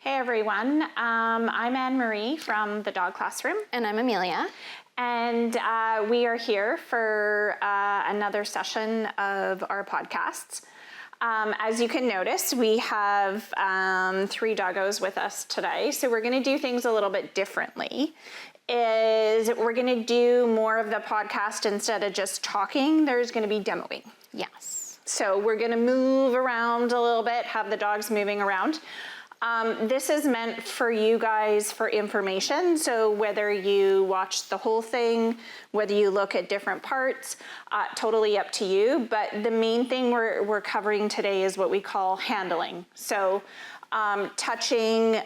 Hey everyone, I'm Anne-Marie from the Dog Classroom. And I'm Amelia. And we are here for another session of our podcasts. As you can notice, we have 3 doggos with us today. So we're gonna do things a little bit differently. We're gonna do more of the podcast instead of just talking, there's gonna be demoing. Yes. So we're gonna move around a little bit, have the dogs moving around. This is meant for you guys for information. So whether you watch the whole thing, whether you look at different parts, totally up to you. But the main thing we're covering today is what we call handling. So touching,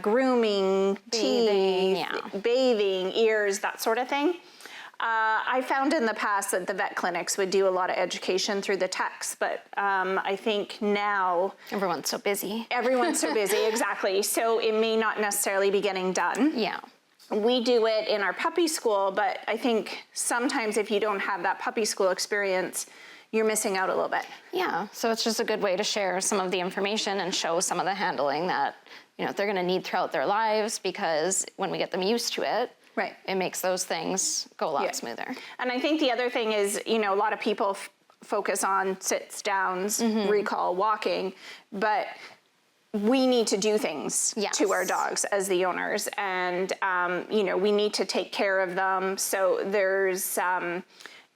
grooming, teeth, bathing, ears, that sort of thing. I found in the past that the vet clinics would do a lot of education through the text, but I think now... Everyone's so busy. Everyone's so busy, exactly. So it may not necessarily be getting done. Yeah. We do it in our puppy school, but I think sometimes if you don't have that puppy school experience, you're missing out a little bit. Yeah, so it's just a good way to share some of the information and show some of the handling that, you know, they're gonna need throughout their lives, because when we get them used to it, right, it makes those things go a lot smoother. And I think the other thing is, you know, a lot of people focus on sits, downs, recall, walking, but we need to do things to our dogs as the owners, and you know, we need to take care of them. So there's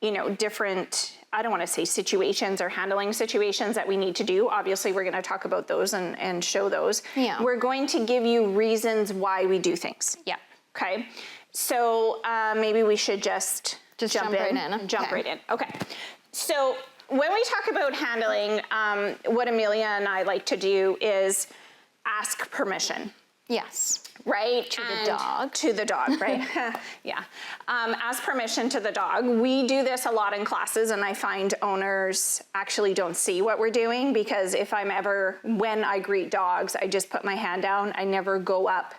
you know, different, I don't want to say situations or handling situations that we need to do. Obviously we're going to talk about those and show those. Yeah. We're going to give you reasons why we do things. Yeah. Okay. So maybe we should just jump right in. Jump right in. Okay. So when we talk about handling, what Amelia and I like to do is ask permission. Yes. Right? To the dog. To the dog, right? Yeah. Ask permission to the dog. We do this a lot in classes, and I find owners actually don't see what we're doing, because when I greet dogs, I just put my hand down. I never go up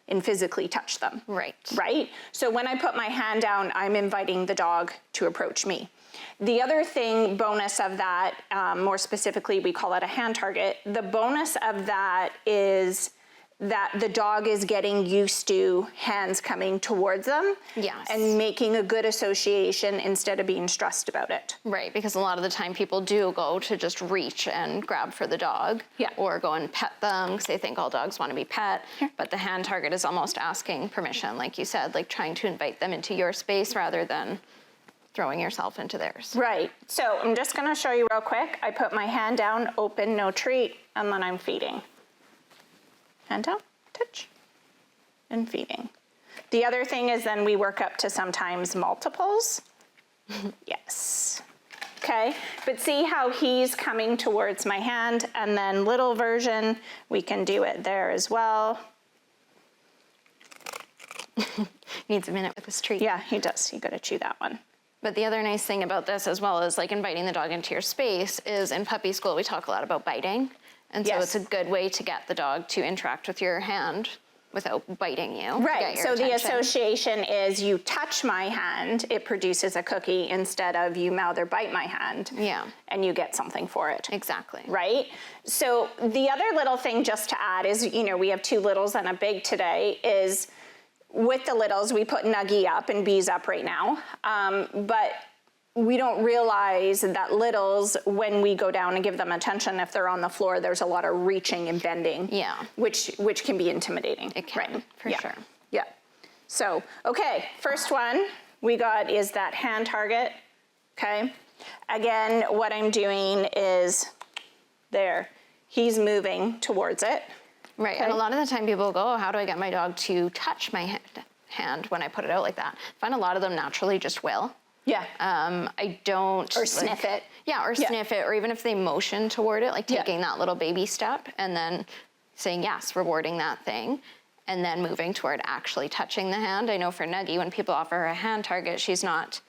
and physically touch them. Right. Right? So when I put my hand down, I'm inviting the dog to approach me. The other thing, bonus of that, more specifically, we call it a hand target. The bonus of that is that the dog is getting used to hands coming towards them. Yes. And making a good association instead of being stressed about it. Right, because a lot of the time people do go to just reach and grab for the dog. Yeah. Or go and pet them because they think all dogs want to be pet. Sure. But the hand target is almost asking permission, like you said, like trying to invite them into your space rather than throwing yourself into theirs. Right. So I'm just going to show you real quick. I put my hand down, open, no treat, and then I'm feeding. Hand down, touch, and feeding. The other thing is then we work up to sometimes multiples. Yes. Okay, but see how he's coming towards my hand, and then little version, we can do it there as well. Needs a minute with his treat. Yeah, he does. You gotta chew that one. But the other nice thing about this, as well as like inviting the dog into your space, is in puppy school we talk a lot about biting. And so it's a good way to get the dog to interact with your hand without biting you. Right, so the association is you touch my hand, it produces a cookie, instead of you mouth or bite my hand. Yeah. And you get something for it. Exactly. Right? So the other little thing just to add is, you know, we have 2 littles and a big today, is with the littles, we put Nuggie up and Bee's up right now. But we don't realize that littles, when we go down and give them attention, if they're on the floor, there's a lot of reaching and bending. Yeah. Which can be intimidating. It can, for sure. Yeah. So, okay, first one we got is that hand target, okay? Again, what I'm doing is there. He's moving towards it. Right, okay? And a lot of the time people go, oh, how do I get my dog to touch my hand when I put it out like that? I find a lot of them naturally just will. Yeah. I don't... Or sniff it. Yeah, or sniff it, or even if they motion toward it, like taking that little baby step and then saying yes, rewarding that thing, and then moving toward actually touching the hand. I know for Nuggie, when people offer her a hand target, she's not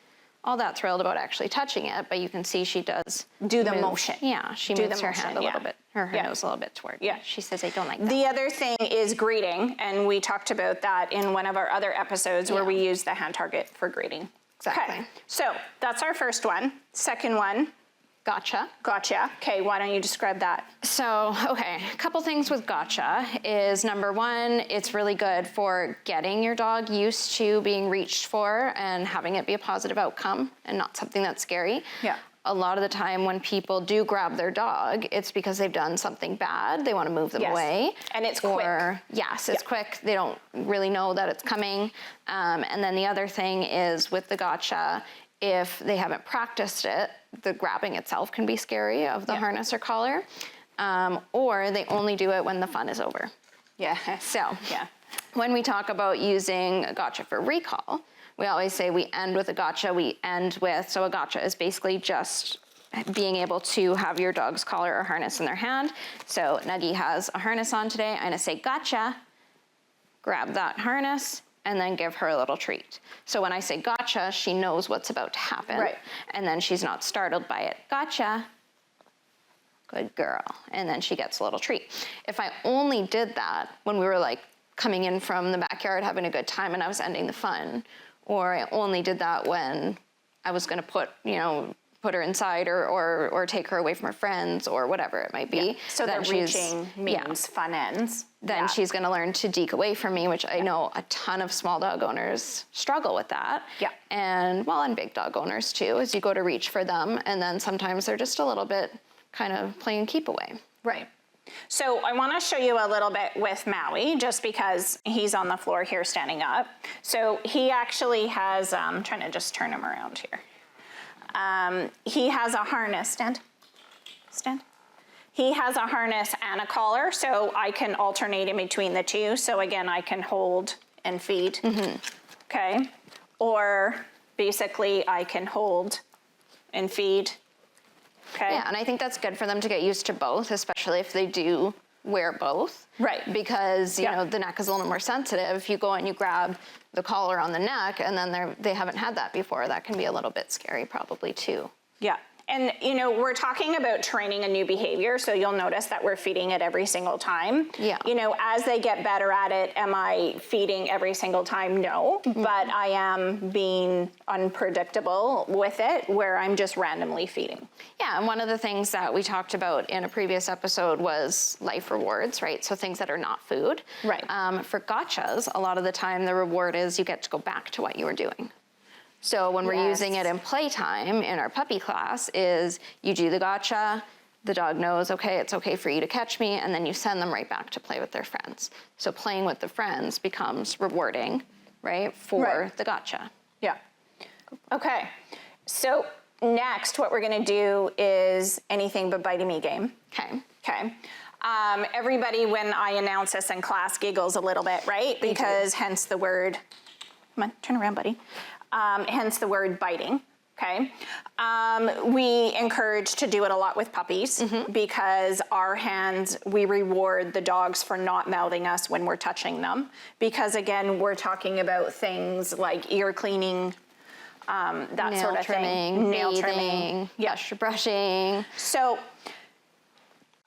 all that thrilled about actually touching it, but you can see she does do the motion. Yeah, she moves her hand a little bit, or her nose a little bit toward. Yeah. She says, I don't like that. The other thing is greeting, and we talked about that in one of our other episodes where we use the hand target for greeting. Exactly. Okay, so that's our first one. Second one, gotcha. Gotcha. Okay, why don't you describe that? So, okay, a couple things with gotcha is number one, it's really good for getting your dog used to being reached for and having it be a positive outcome and not something that's scary. Yeah. A lot of the time when people do grab their dog, it's because they've done something bad. They want to move them away. And it's quick. Yes, it's quick. They don't really know that it's coming. And then the other thing is with the gotcha, if they haven't practiced it, the grabbing itself can be scary of the harness or collar. Or they only do it when the fun is over. Yeah. So when we talk about using a gotcha for recall, we always say we end with a gotcha, so a gotcha is basically just being able to have your dog's collar or harness in their hand. So Nuggie has a harness on today. I'm gonna say gotcha, grab that harness, and then give her a little treat. So when I say gotcha, she knows what's about to happen. Right. And then she's not startled by it. Gotcha, good girl. And then she gets a little treat. If I only did that when we were like coming in from the backyard having a good time and I was ending the fun, or I only did that when I was gonna put her inside or take her away from her friends or whatever it might be. Yeah. So the reaching means fun ends. Then she's gonna learn to deke away from me, which I know a ton of small dog owners struggle with that. Yeah. And big dog owners too, as you go to reach for them, and then sometimes they're just a little bit kind of playing keep away. Right. So I want to show you a little bit with Maui, just because he's on the floor here standing up. So he actually has, I'm trying to just turn him around here. He has a harness, stand. He has a harness and a collar, so I can alternate in between the two. So again, I can hold and feed, okay? Or basically I can hold and feed. Okay. Yeah, and I think that's good for them to get used to both, especially if they do wear both. Right. Because, you know, the neck is a little more sensitive. If you go and you grab the collar on the neck and then they haven't had that before, that can be a little bit scary probably too. Yeah. And, we're talking about training a new behavior, so you'll notice that we're feeding it every single time. Yeah. As they get better at it, am I feeding every single time? No, but I am being unpredictable with it, where I'm just randomly feeding. Yeah, and one of the things that we talked about in a previous episode was life rewards, right? So things that are not food. Right. For gotchas, a lot of the time the reward is you get to go back to what you were doing. So when we're using it in playtime in our puppy class is you do the gotcha, the dog knows, okay, it's okay for you to catch me, and then you send them right back to play with their friends. So playing with the friends becomes rewarding, right, for the gotcha. Yeah. Okay. So next, what we're gonna do is anything but biting me game. Okay. Okay. Everybody, when I announce this in class, giggles a little bit, right? Because hence the word, come on, turn around, buddy. Hence the word biting, okay? We encourage to do it a lot with puppies because our hands, we reward the dogs for not mouthing us when we're touching them. Because again, we're talking about things like ear cleaning, that Nail sort of trimming, thing. Nail bathing, trimming. Yeah. brushing. So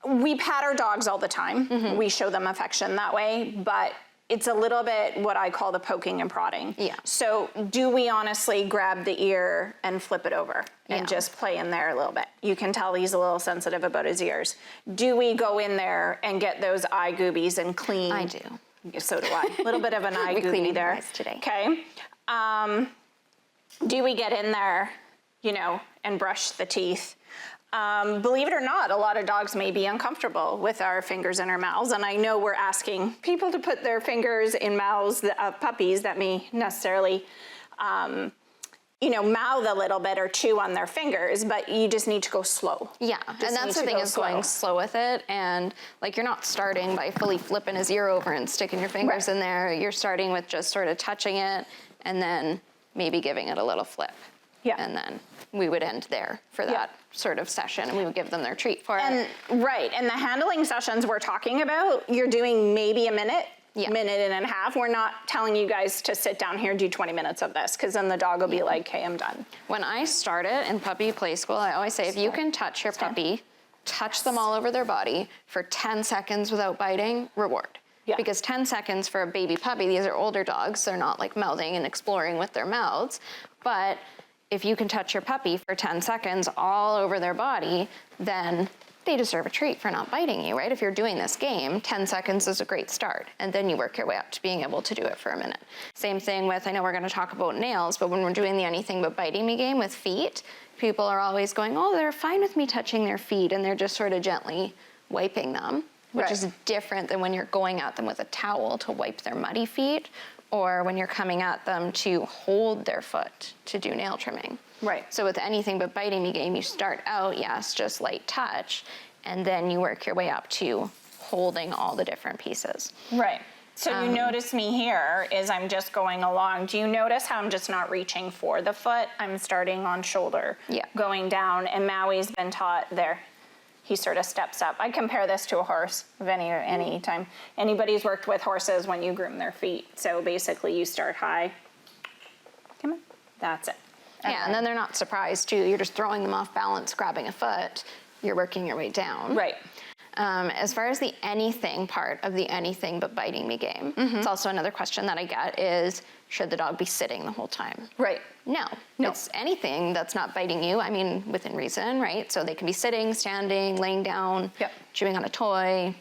we pat our dogs all the time. We show them affection that way, but it's a little bit what I call the poking and prodding. Yeah. So do we honestly grab the ear and flip it over and just play in there a little bit? You can tell he's a little sensitive about his ears. Do we go in there and get those eye goobies and clean? I do. So do I. A little bit of an eye goobie there. Eyes today. Okay. Do we get in there, and brush the teeth? Believe it or not, a lot of dogs may be uncomfortable with our fingers in our mouths, and I know we're asking people to put their fingers in mouths of puppies that may necessarily, mouth a little bit or chew on their fingers, but you just need to go slow. Yeah, and that's the thing is going slow with it, and you're not starting by fully flipping his ear over and sticking your fingers in there. You're starting with just sort of touching it, and then maybe giving it a little flip. Yeah. And then we would end there for that sort of session, and we would give them their treat for it. Right, and the handling sessions we're talking about, you're doing maybe a minute, minute and a half. We're not telling you guys to sit down here and do 20 minutes of this, because then the dog will be like, okay, I'm done. When I started in puppy play school, I always say, if you can touch your puppy, touch them all over their body for 10 seconds without biting, reward. Yeah. Because 10 seconds for a baby puppy, these are older dogs, they're not like mouthing and exploring with their mouths, but if you can touch your puppy for 10 seconds all over their body, then they deserve a treat for not biting you, right? If you're doing this game, 10 seconds is a great start, and then you work your way up to being able to do it for a minute. Same thing with, I know we're gonna talk about nails, but when we're doing the anything but biting me game with feet, people are always going, oh, they're fine with me touching their feet, and they're just sort of gently wiping them, which is different than when you're going at them with a towel to wipe their muddy feet, or when you're coming at them to hold their foot to do nail trimming. Right. So with anything but biting me game, you start out, yes, just light touch, and then you work your way up to holding all the different pieces. Right. So you notice me here is I'm just going along. Do you notice how I'm just not reaching for the foot? I'm starting on shoulder, going down, and Maui's been taught there. He sort of steps up. I compare this to a horse of any time. Anybody's worked with horses when you groom their feet. So basically you start high. Come on. That's it. Yeah, and then they're not surprised too. You're just throwing them off balance, grabbing a foot. You're working your way down. Right. As far as the anything part of the anything but biting me game, it's also another question that I get is, should the dog be sitting the whole time? Right. No. It's anything that's not biting you, I mean, within reason, right? So they can be sitting, standing, laying down, chewing on a toy,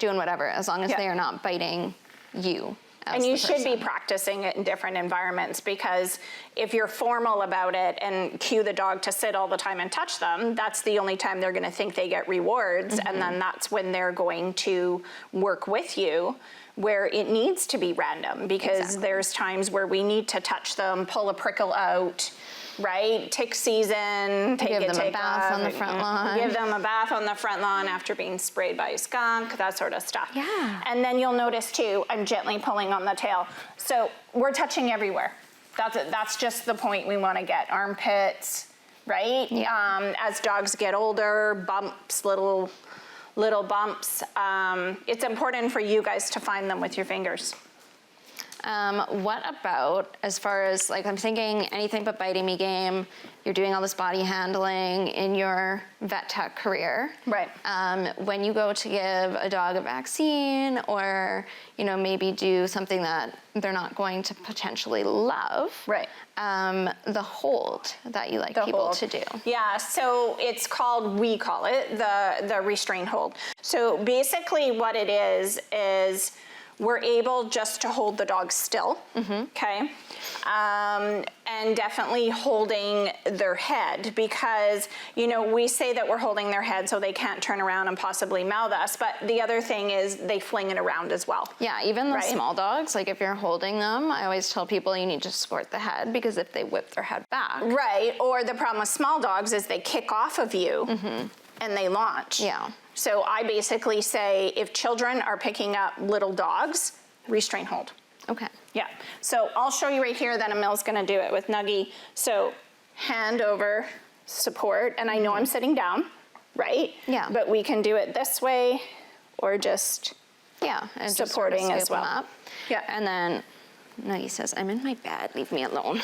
doing whatever, as long as they are not biting you. And you should be practicing it in different environments, because if you're formal about it and cue the dog to sit all the time and touch them, that's the only time they're going to think they get rewards. And then that's when they're going to work with you, where it needs to be random, because there's times where we need to touch them, pull a prickle out, right? Tick season, give them a bath on the front lawn. Give them a bath on the front lawn after being sprayed by a skunk, that sort of stuff. Yeah. And then you'll notice too, I'm gently pulling on the tail. So we're touching everywhere. That's just the point we want to get. Armpits, right? Yeah. As dogs get older, bumps, little bumps. It's important for you guys to find them with your fingers. What about, as far as, like, I'm thinking anything but biting me game, you're doing all this body handling in your vet tech career. Right. When you go to give a dog a vaccine, or, you know, maybe do something that they're not going to potentially love. Right. The hold that you like people to do. Yeah, so it's called, we call it the restraint hold. So basically what it is we're able just to hold the dog still, okay? And definitely holding their head, because, you know, we say that we're holding their head so they can't turn around and possibly mouth us, but the other thing is they fling it around as well. Yeah, even the small dogs, like if you're holding them, I always tell people you need to support the head, because if they whip their head back. Right, or the problem with small dogs is they kick off of you and they launch. Yeah. So I basically say, if children are picking up little dogs, restraint hold. Okay. Yeah. So I'll show you right here, then Emil's gonna do it with Nuggie. So hand over support, and I know I'm sitting down, right? Yeah. But we can do it this way, or just and supporting just sort of as well. Up. Yeah. And then Nuggie says, I'm in my bed, leave me alone.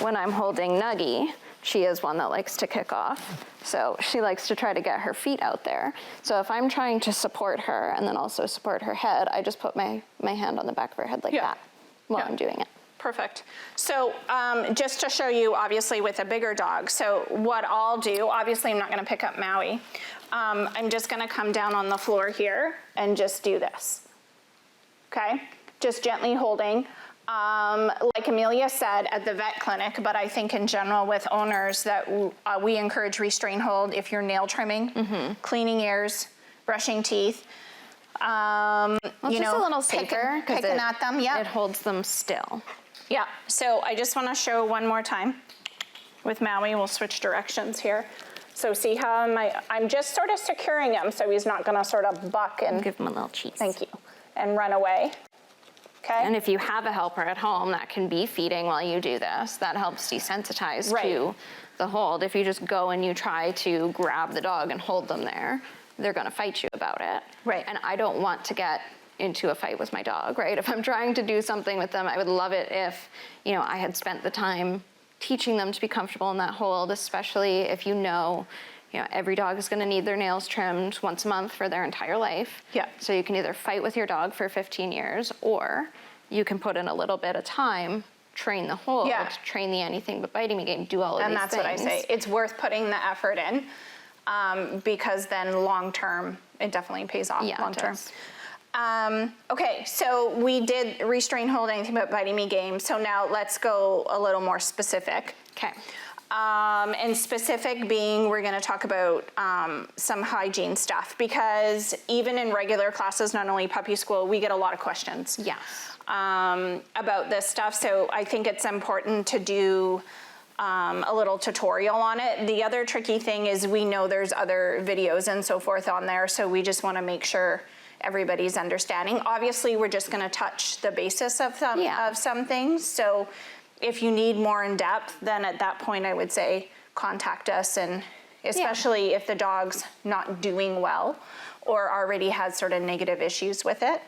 When I'm holding Nuggie, she is one that likes to kick off. So she likes to try to get her feet out there. So if I'm trying to support her and then also support her head, I just put my hand on the back of her head like that while I'm doing it. Perfect. So just to show you, obviously with a bigger dog, so what I'll do, obviously I'm not gonna pick up Maui. I'm just gonna come down on the floor here and just do this, okay? Just gently holding. Like Amelia said at the vet clinic, but I think in general with owners that we encourage restraint hold if you're nail trimming, cleaning ears, brushing teeth. Well, you just know, a little safer because picking at them, it holds them still. Yeah, so I just want to show one more time with Maui. We'll switch directions here. So see how I'm just sort of securing him so he's not going to sort of buck and give him a little cheese. Thank you. And run away. Okay. And if you have a helper at home that can be feeding while you do this, that helps desensitize to the hold. If you just go and you try to grab the dog and hold them there, they're going to fight you about it. Right. And I don't want to get into a fight with my dog, right? If I'm trying to do something with them, I would love it if, you know, I had spent the time teaching them to be comfortable in that hold, especially if you know, every dog is going to need their nails trimmed once a month for their entire life. Yeah. So you can either fight with your dog for 15 years, or you can put in a little bit of time train the hold, train the anything but biting me game, do all of these things. And that's what I say. It's worth putting the effort in because then long term, it definitely pays off long term. Okay, so we did restrain, hold, anything but biting me game. So now let's go a little more specific. Okay. And specific being, we're going to talk about some hygiene stuff because even in regular classes, not only puppy school, we get a lot of questions. Yes. About this stuff. So I think it's important to do a little tutorial on it. The other tricky thing is we know there's other videos and so forth on there, so we just want to make sure everybody's understanding. Obviously, we're just going to touch the basis of some things. So if you need more in depth, then at that point I would say contact us, and especially if the dog's not doing well or already has sort of negative issues with it.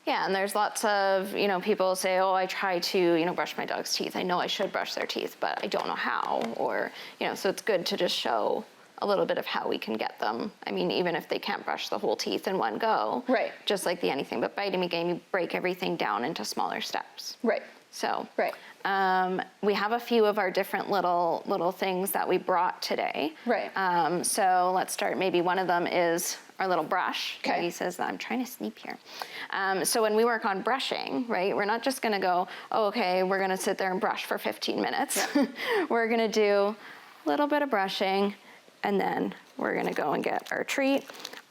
Yeah, and there's lots of, people say, oh, I try to, brush my dog's teeth. I know I should brush their teeth, but I don't know how. Or, so it's good to just show a little bit of how we can get them. I mean, even if they can't brush the whole teeth in one go. Right. Just like the anything but biting me game, you break everything down into smaller steps. Right. So. Right. We have a few of our different little things that we brought today. Right. So let's start. Maybe one of them is our little brush. Okay. He says, I'm trying to sneak here. So when we work on brushing, right, we're not just going to go, oh, okay, we're going to sit there and brush for 15 minutes. Yeah. We're going to do a little bit of brushing, and then we're going to go and get our treat.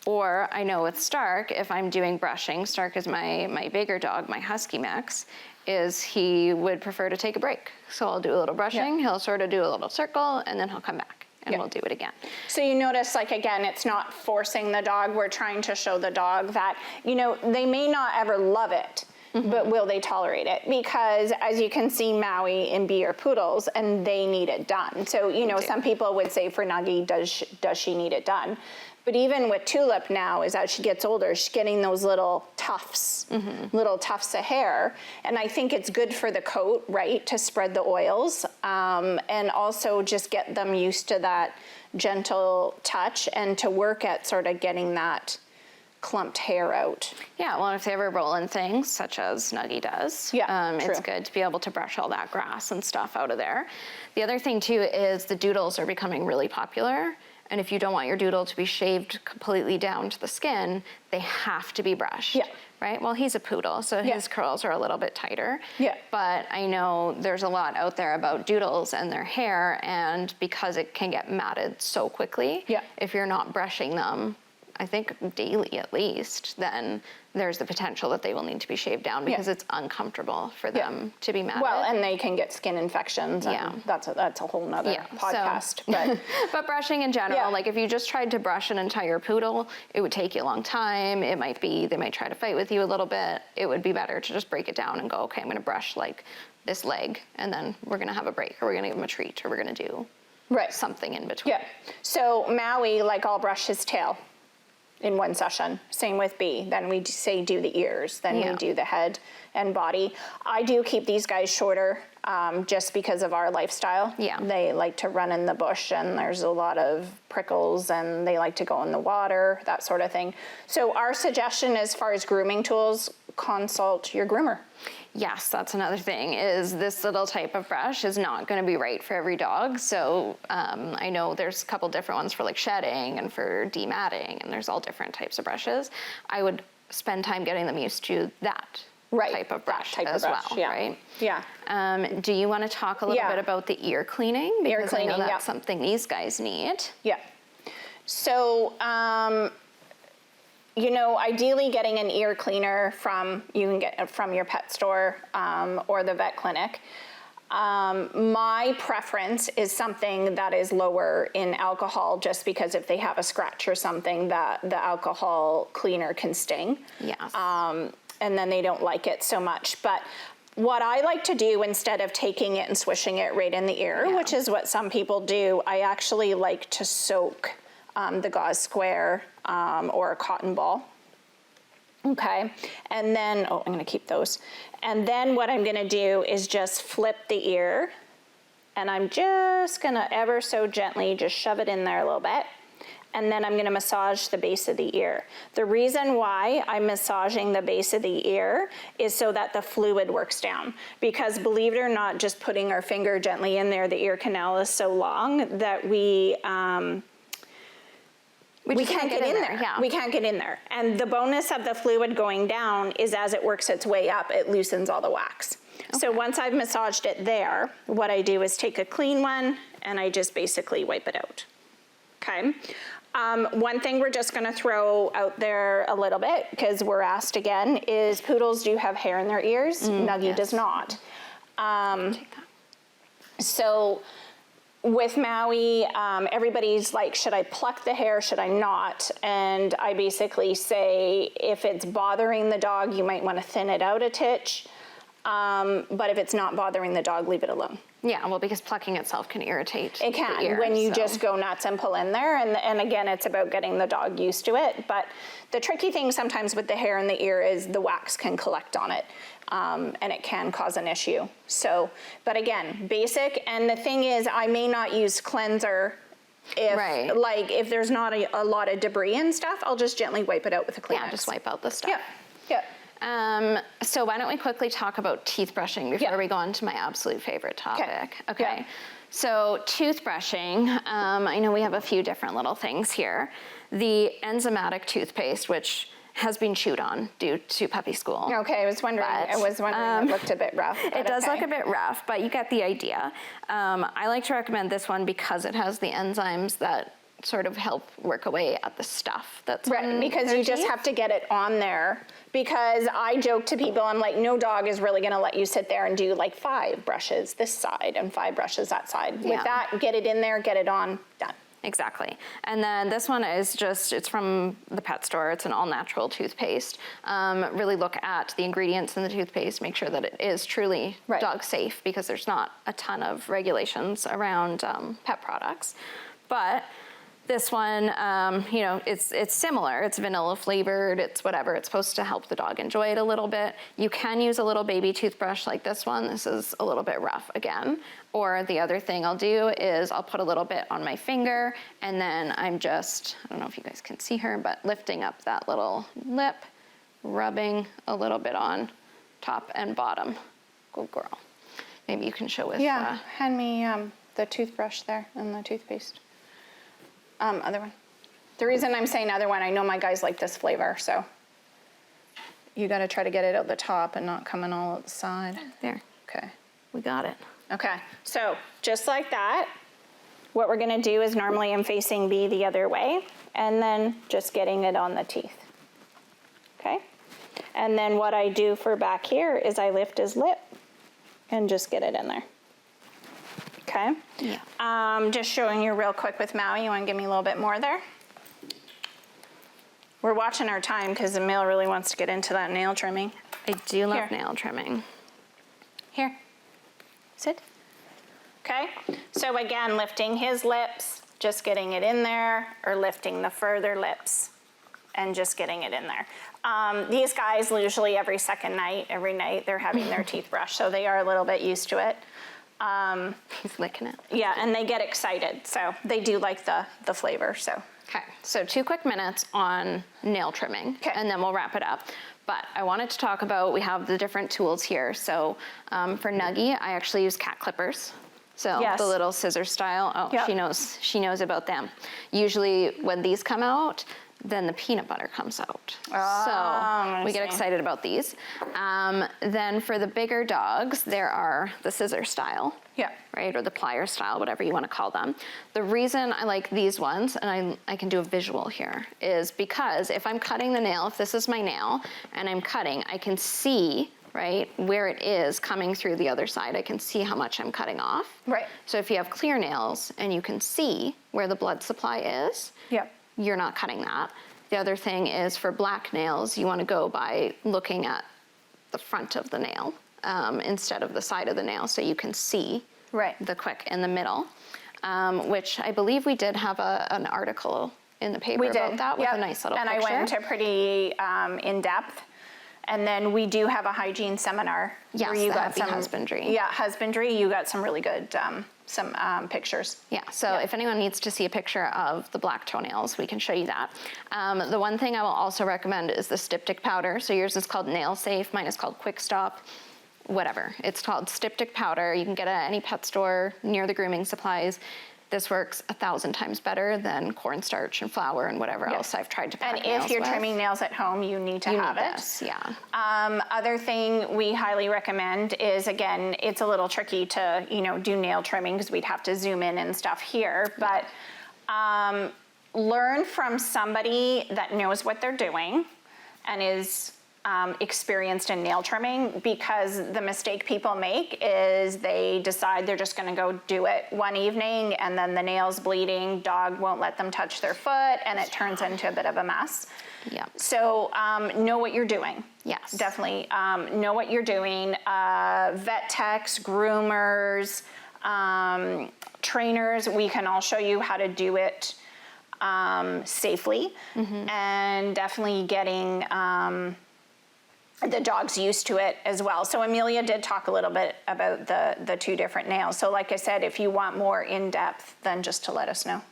Or I know with Stark, if I'm doing brushing, Stark is my bigger dog, my husky mix, is he would prefer to take a break. So I'll do a little brushing, he'll sort of do a little circle, and then he'll come back. And we'll do it again. So you notice, again, it's not forcing the dog. We're trying to show the dog that, they may not ever love it, but will they tolerate it? Because as you can see, Maui and Bee are poodles, and they need it done. So, some people would say for Nuggie, does she need it done? But even with Tulip now, as she gets older, she's getting those little tufts of hair. And I think it's good for the coat, right, to spread the oils, and also just get them used to that gentle touch and to work at sort of getting that clumped hair out. Yeah, well, if they ever roll in things, such as Nuggie does, it's good to be able to brush all that grass and stuff out of there. The other thing, too, is the doodles are becoming really popular. And if you don't want your doodle to be shaved completely down to the skin, they have to be brushed. Yeah. Right? Well, he's a poodle, so his curls are a little bit tighter. Yeah. But I know there's a lot out there about doodles and their hair, and because it can get matted so quickly, if you're not brushing them, I think daily at least, then there's the potential that they will need to be shaved down because it's uncomfortable for them to be matted. Well, and they can get skin infections. And that's a whole nother podcast. So, but brushing in general, if you just tried to brush an entire poodle, it would take you a long time. They might try to fight with you a little bit. It would be better to just break it down and go, okay, I'm going to brush this leg, and then we're going to have a break, or we're going to give him a treat, or we're going to do something in between. Yeah. So Maui, I'll brush his tail in one session. Same with Bee. Then we say do the ears. Then we do the head and body. I do keep these guys shorter just because of our lifestyle. Yeah. They like to run in the bush, and there's a lot of prickles, and they like to go in the water, that sort of thing. So our suggestion as far as grooming tools, consult your groomer. Yes, that's another thing, is this little type of brush is not going to be right for every dog. So I know there's a couple different ones for shedding and for dematting, and there's all different types of brushes. I would spend time getting them used to that type of brush as well, right? Yeah. Do you want to talk a little bit about the ear cleaning? Because I know that's something these guys need. Yeah. So, ideally getting an ear cleaner you can get from your pet store or the vet clinic. My preference is something that is lower in alcohol, just because if they have a scratch or something, that the alcohol cleaner can sting. Yes. And then they don't like it so much. But what I like to do, instead of taking it and swishing it right in the ear, which is what some people do, I actually like to soak the gauze square or a cotton ball. Okay, and then, I'm going to keep those. And then what I'm going to do is just flip the ear, and I'm just going to ever so gently just shove it in there a little bit. and then I'm gonna massage the base of the ear. The reason why I'm massaging the base of the ear is so that the fluid works down. Because believe it or not, just putting our finger gently in there, the ear canal is so long that we can't get in there. Yeah. We can't get in there. And the bonus of the fluid going down is as it works its way up, it loosens all the wax. Okay. So once I've massaged it there, what I do is take a clean one and I just basically wipe it out. Okay. One thing we're just going to throw out there a little bit, because we're asked again, is poodles do have hair in their ears. Nuggie does not. So with Maui, everybody's like, should I pluck the hair? Should I not? And I basically say, if it's bothering the dog, you might want to thin it out a titch. But if it's not bothering the dog, leave it alone. Yeah, well, because plucking itself can irritate It can, the ear, when you just go nuts and pull in there. And again, it's about getting the dog used to it. But the tricky thing sometimes with the hair in the ear is the wax can collect on it. And it can cause an issue. So, but again, basic. And the thing is, I may not use cleanser if, like, if there's not a lot of debris and stuff, I'll just gently wipe it out with a Kleenex. Yeah, just wipe out the stuff. Yeah. So why don't we quickly talk about teeth brushing before we go on to my absolute favorite topic. Okay. Yeah. So toothbrushing, I know we have a few different little things here. The enzymatic toothpaste, which has been chewed on due to puppy school. Okay, I was wondering it looked a bit rough. It does look a bit rough, but you get the idea. I like to recommend this one because it has the enzymes that sort of help work away at the stuff that's right, because you just have to get it on there. Because I joke to people, I'm like, no dog is really gonna let you sit there and do like 5 brushes this side and 5 brushes that side. Yeah. With that, get it in there, get it on, done. Exactly. And then this one is just, it's from the pet store. It's an all-natural toothpaste. Really look at the ingredients in the toothpaste, make sure that it is truly dog safe, because there's not a ton of regulations around pet products. But this one, you know, it's similar. It's vanilla flavored, it's whatever. It's supposed to help the dog enjoy it a little bit. You can use a little baby toothbrush like this one. This is a little bit rough again. Or the other thing I'll do is I'll put a little bit on my finger, and then I'm just, I don't know if you guys can see her, but lifting up that little lip, rubbing a little bit on top and bottom. Good girl. Maybe you can show with... Yeah, hand me the toothbrush there and the toothpaste. Other one. The reason I'm saying other one, I know my guys like this flavor, so you got to try to get it out the top and not coming all out the side. There. Okay. We got it. Okay, so just like that, what we're gonna do is normally I'm facing B the other way, and then just getting it on the teeth. Okay? And then what I do for back here is I lift his lip and just get it in there. Okay? Yeah. Just showing you real quick with Maui. You want to give me a little bit more there? We're watching our time because Amelia really wants to get into that nail trimming. I do love nail trimming. Here. Sit. Okay? So again, lifting his lips, just getting it in there, or lifting the further lips and just getting it in there. These guys usually every night, they're having their teeth brushed, so they are a little bit used to it. He's licking it. Yeah, and they get excited, so they do like the flavor, so. Okay, so 2 quick minutes on nail trimming, and then we'll wrap it up. But I wanted to talk about, we have the different tools here. So for Nuggie, I actually use cat clippers. So the little scissor style, she knows about them. Usually when these come out, then the peanut butter comes out. So we get excited about these. Then for the bigger dogs, there are the scissor style. Yeah. Right, or the plier style, whatever you want to call them. The reason I like these ones, and I can do a visual here, is because if I'm cutting the nail, if this is my nail, and I'm cutting, I can see, right, where it is coming through the other side. I can see how much I'm cutting off. Right. So if you have clear nails and you can see where the blood supply is, you're not cutting that. The other thing is for black nails, you want to go by looking at the front of the nail instead of the side of the nail, so you can see the quick in the middle, which I believe we did have an article in the paper about that with a nice little picture. And I went into pretty in-depth. And then we do have a hygiene seminar. Yes, where you got some Husbandry. Yeah, Husbandry. You got some really good some pictures. Yeah, so if anyone needs to see a picture of the black toenails, we can show you that. The one thing I will also recommend is the styptic powder. So yours is called Nail Safe, mine is called Quick Stop, whatever. It's called styptic powder. You can get it at any pet store near the grooming supplies. This works 1,000 times better than cornstarch and flour and whatever else I've tried to pack And nails if you're with. trimming nails at home, you need to have it. This, yeah. Other thing we highly recommend is, again, it's a little tricky to, do nail trimming because we'd have to zoom in and stuff here, but learn from somebody that knows what they're doing and is experienced in nail trimming, because the mistake people make is they decide they're just gonna go do it one evening and then the nail's bleeding, dog won't let them touch their foot, and it turns into a bit of a mess. Yeah. So know what you're doing. Yes. Definitely know what you're doing. Vet techs, groomers, trainers, we can all show you how to do it safely, and definitely getting the dog's used to it as well. So Amelia did talk a little bit about the two different nails. So like I said, if you want more in-depth, then just to let us know.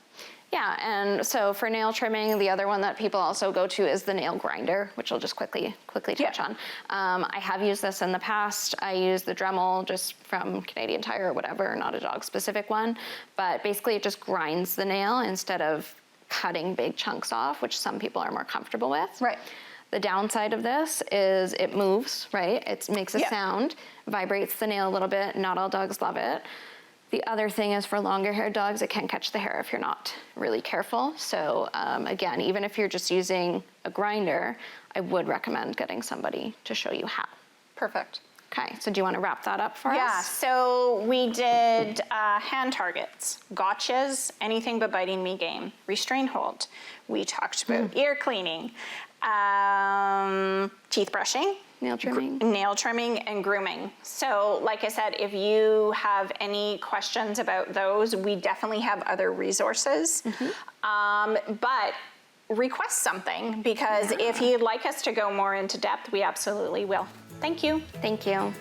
Yeah, and so for nail trimming, the other one that people also go to is the nail grinder, which I'll just quickly touch on. I have used this in the past. I use the Dremel just from Canadian Tire or whatever, not a dog-specific one. But basically it just grinds the nail instead of cutting big chunks off, which some people are more comfortable with. Right. The downside of this is it moves, right? It makes a sound, vibrates the nail a little bit. Not all dogs love it. The other thing is for longer haired dogs, it can catch the hair if you're not really careful. So again, even if you're just using a grinder, I would recommend getting somebody to show you how. Perfect. Okay, so do you want to wrap that up for us? Yeah, so we did hand targets, gotchas, anything but biting me game, restrain hold. We talked about ear cleaning, teeth brushing, Nail trimming. nail trimming, and grooming. So like I said, if you have any questions about those, we definitely have other resources. But request something, because if you'd like us to go more into depth, we absolutely will. Thank you. Thank you.